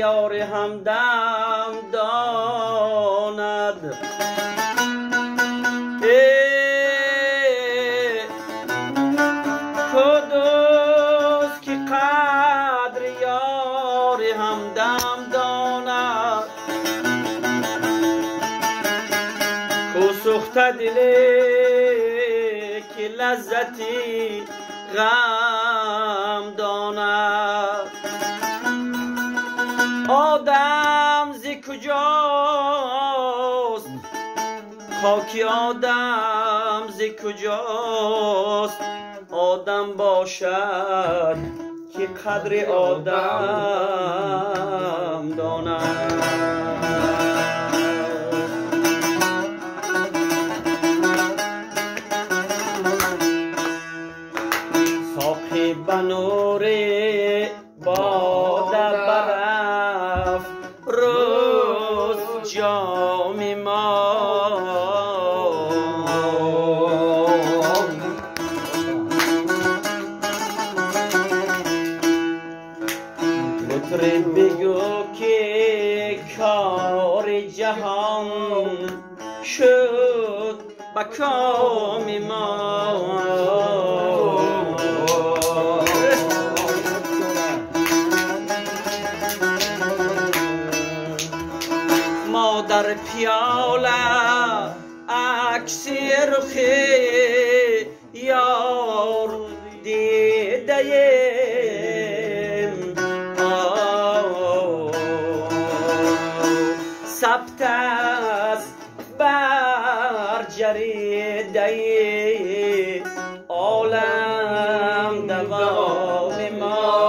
یار همدم داند کدوست که قدر یار همدم داند کو سوخته دلی که لذتی غم داند آدم ز کجاست خاکی آدم ز کجاست آدم باشد که قدر آدم داند ساقی بنور باده برف روز جام ما مطرب بگو که کار جهان شد به کام ما ما در پیاله عکس رخ یار دیدیم ثبت است بر جریده عالم دوام ما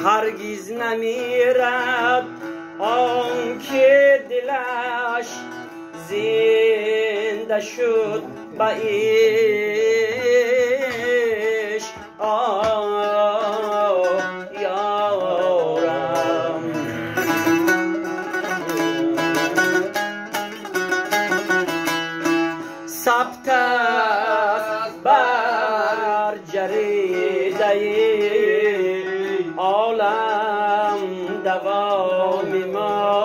هرگز نمیرد آنکه دلش زنده شد به عشق یارم ثبت است بر جریده عالم دوام ما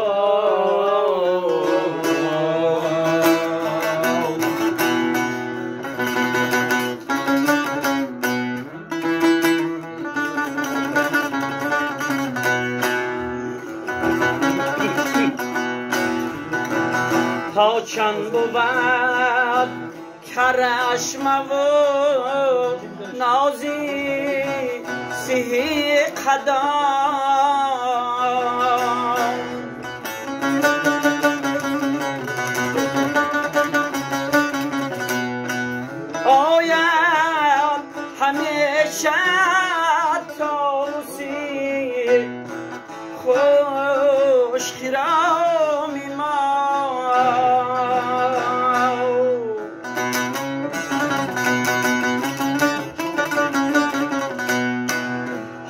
تا چند بود کرشمه و نازی سهی قدم آید همیشه توسی خوش خرامی ما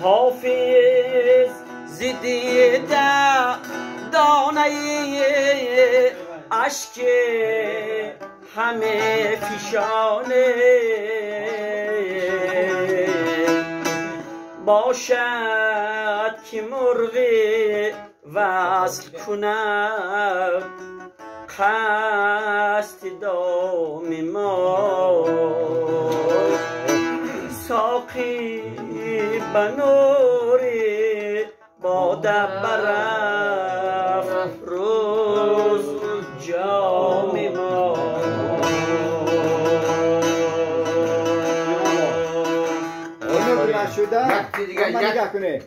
حافظ زدیده دانه عشق همه فشانه باشد که مرغ وصل کند قصد دام ما ساقی بنور باده برف روز جام ما شده؟